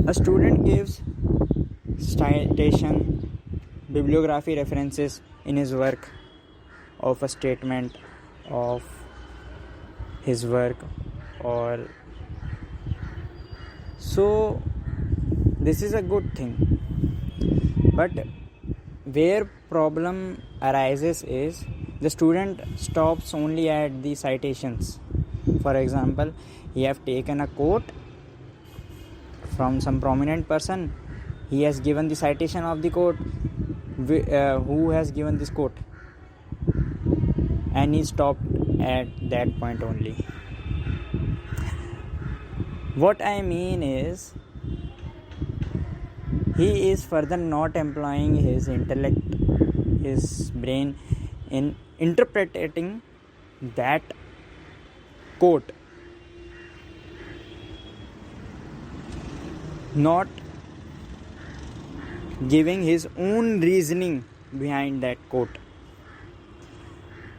A student gives citation, bibliography references in his work of a statement of his work, or so this is a good thing. But where problem arises is the student stops only at the citations. For example, he have taken a quote from some prominent person. He has given the citation of the quote, who has given this quote, and he stopped at that point only. What I mean is, he is further not employing his intellect, his brain, in interpreting that quote, not giving his own reasoning behind that quote.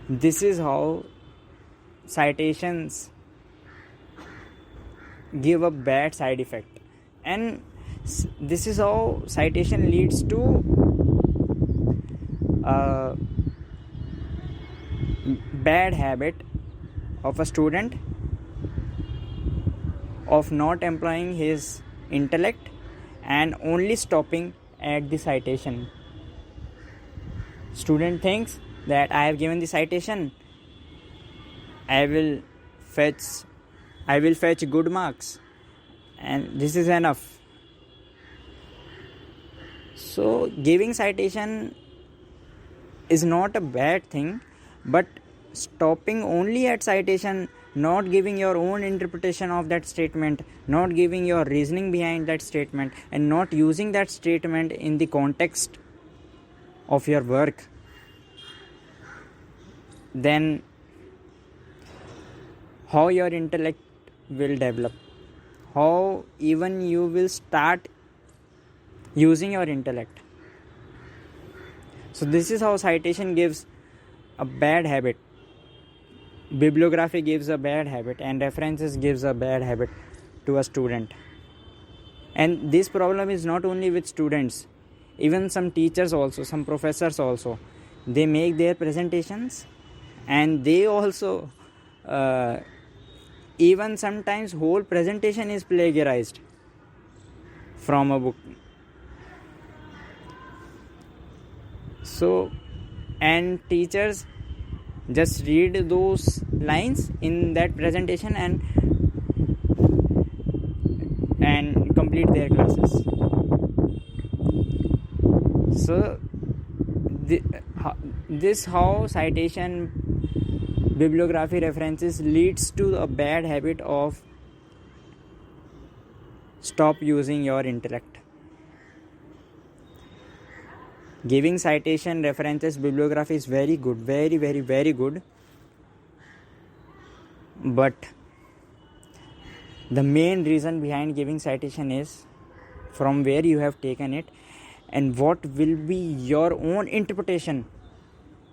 This is how citations give a bad side effect, and this is how citation leads to a bad habit of a student of not employing his intellect and only stopping at the citation. Student thinks that I have given the citation, I will fetch good marks, and this is enough. So giving citation is not a bad thing, but stopping only at citation, not giving your own interpretation of that statement, not giving your reasoning behind that statement, and not using that statement in the context of your work, then how your intellect will develop, how even you will start using your intellect. So this is how citation gives a bad habit, bibliography gives a bad habit, and references gives a bad habit to a student. And this problem is not only with students, even some teachers also, some professors also, they make their presentations and they also even sometimes whole presentation is plagiarized from a book. So, and teachers just read those lines in that presentation and complete their classes. So this how citation, bibliography references leads to a bad habit of stop using your intellect. Giving citation, references, bibliography is very good, very, very, very good. But the main reason behind giving citation is from where you have taken it and what will be your own interpretation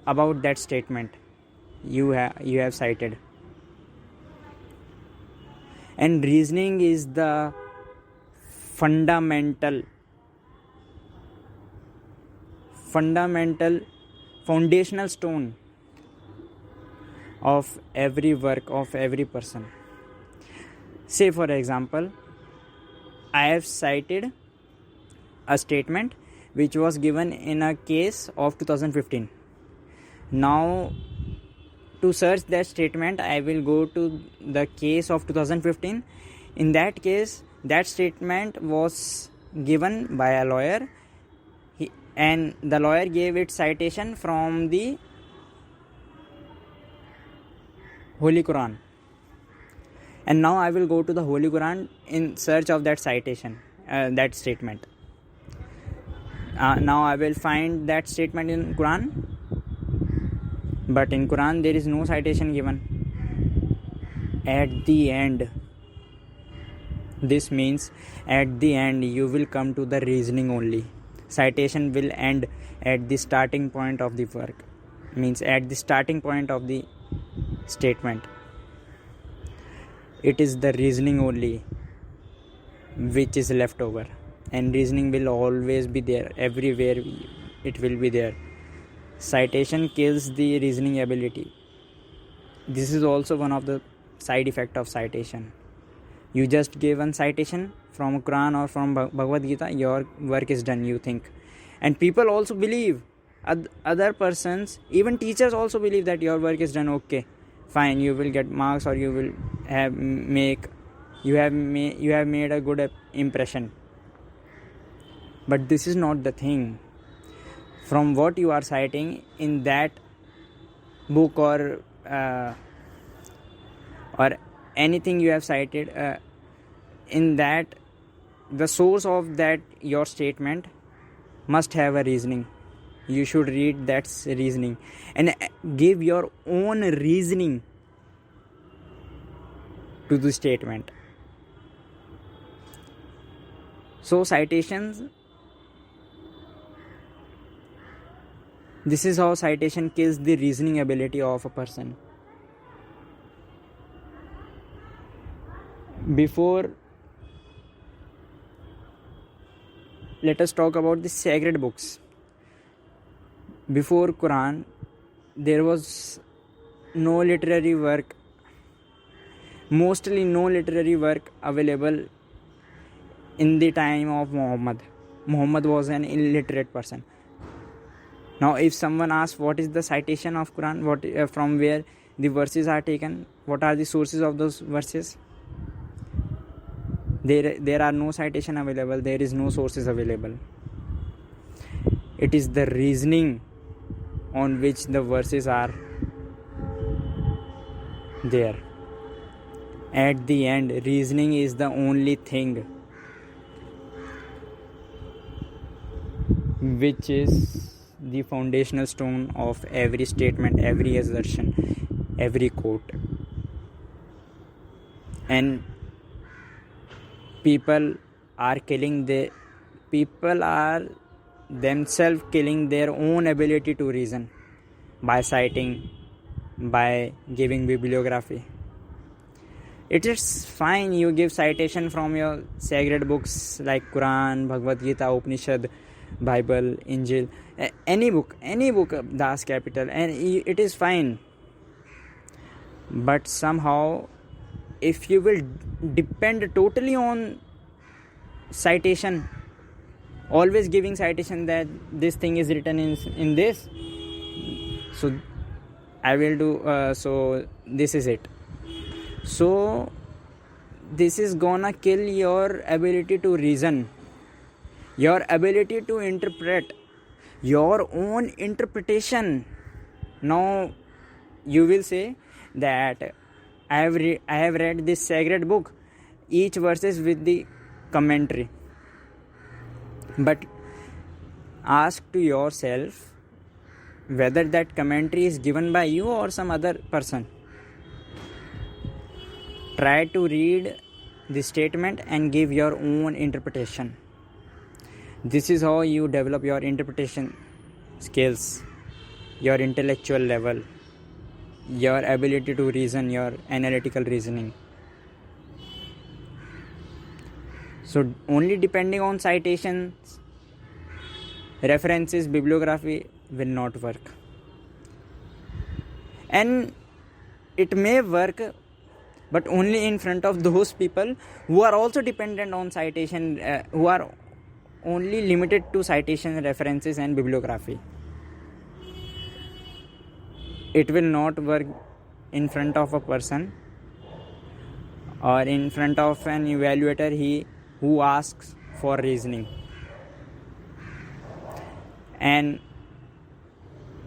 about that statement you have cited. And reasoning is the foundational stone of every work of every person. Say for example, I have cited a statement which was given in a case of 2015. Now to search that statement, I will go to the case of 2015. In that case, that statement was given by a lawyer, and the lawyer gave its citation from the Holy Quran. And now I will go to the Holy Quran in search of that citation, that statement. Now I will find that statement in Quran, but in Quran there is no citation given. At the end, this means at the end you will come to the reasoning only. Citation will end at the starting point of the work, means at the starting point of the statement. It is the reasoning only which is left over, and reasoning will always be there. Everywhere it will be there. Citation kills the reasoning ability. This is also one of the side effect of citation. You just give one citation from Quran or from Bhagavad Gita, your work is done, you think. And people also believe, other persons, even teachers also believe that your work is done. Okay, fine, you will get marks, or you will have made a good impression. But this is not the thing. From what you are citing in that book or anything you have cited, in that the source of that your statement must have a reasoning. You should read that reasoning and give your own reasoning to the statement. So citations, this is how citation kills the reasoning ability of a person. Before, let us talk about the sacred books. Before Quran, there was no literary work, mostly no literary work available in the time of Muhammad. Muhammad was an illiterate person. Now, if someone asks what is the citation of Quran, from where the verses are taken, what are the sources of those verses? There are no citation available. There is no sources available. It is the reasoning on which the verses are there. At the end, reasoning is the only thing which is the foundational stone of every statement, every assertion, every quote. And people are themselves killing their own ability to reason by citing, by giving bibliography. It is fine, you give citation from your sacred books like Quran, Bhagavad Gita, Upanishad, Bible, Injil, any book, Das Capital, and it is fine. But somehow, if you will depend totally on citation, always giving citation that this thing is written in this, so I will do, so this is it. So this is gonna kill your ability to reason, your ability to interpret, your own interpretation. Now you will say that I have read this sacred book, each verses with the commentary. But ask to yourself whether that commentary is given by you or some other person. Try to read the statement and give your own interpretation. This is how you develop your interpretation skills, your intellectual level, your ability to reason, your analytical reasoning. So only depending on citations, references, bibliography will not work. And it may work, but only in front of those people who are also dependent on citation, who are only limited to citation, references and bibliography. It will not work in front of a person or in front of an evaluator who asks for reasoning. And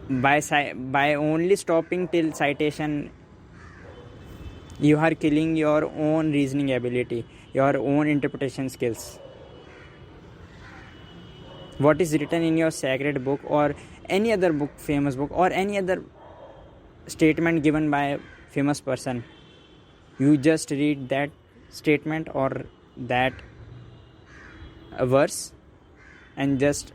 by only stopping till citation, you are killing your own reasoning ability, your own interpretation skills. What is written in your sacred book or any other book, famous book, or any other statement given by a famous person, you just read that statement or that verse and just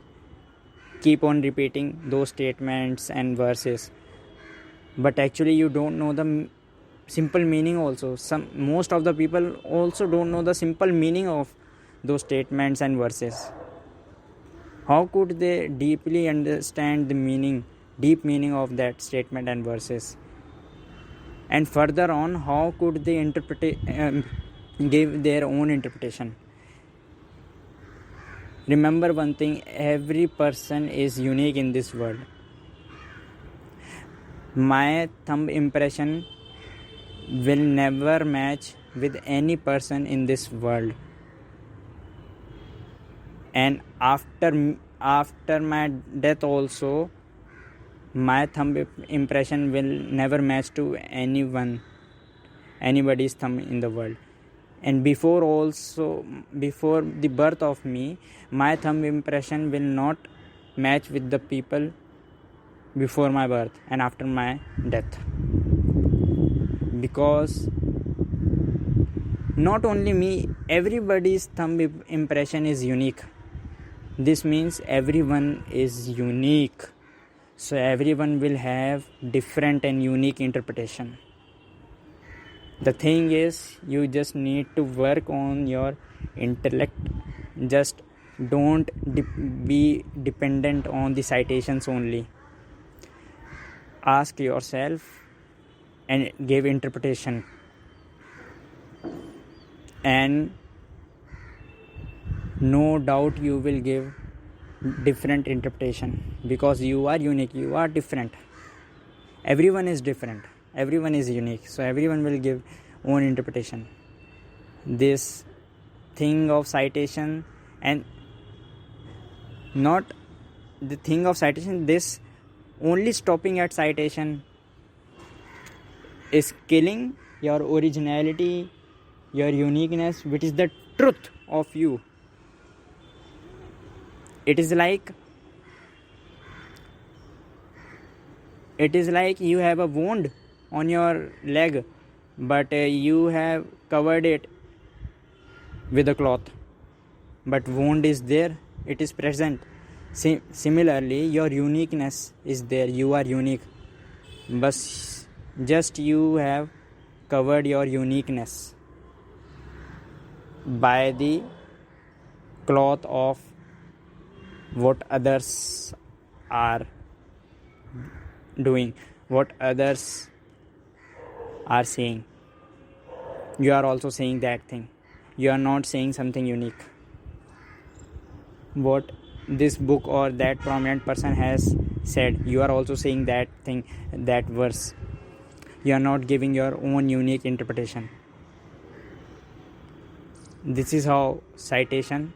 keep on repeating those statements and verses. But actually you don't know the simple meaning also. Most of the people also don't know the simple meaning of those statements and verses? How could they deeply understand the deep meaning of that statement and verses? And further on, how could they give their own interpretation? Remember one thing, every person is unique in this world. My thumb impression will never match with any person in this world. And after my death also, my thumb impression will never match to anybody's thumb in the world. And before the birth of me, my thumb impression will not match with the people before my birth and after my death. Because not only me, everybody's thumb impression is unique. This means everyone is unique. So everyone will have different and unique interpretation. The thing is, you just need to work on your intellect. Just don't be dependent on the citations only. Ask yourself and give interpretation. And no doubt you will give different interpretation, because you are unique, you are different. Everyone is different, everyone is unique, so everyone will give own interpretation. This thing of citation, and not the thing of citation, this only stopping at citation is killing your originality, your uniqueness, which is the truth of you. It is like you have a wound on your leg, but you have covered it with a cloth, but wound is there, it is present. Similarly, your uniqueness is there, you are unique, but just you have covered your uniqueness by the cloth of what others are doing, what others are saying. You are also saying that thing. You are not saying something unique. What this book or that prominent person has said, you are also saying that thing, that verse. You are not giving your own unique interpretation. This is how citation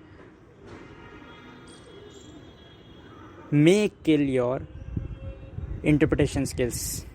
may kill your interpretation skills.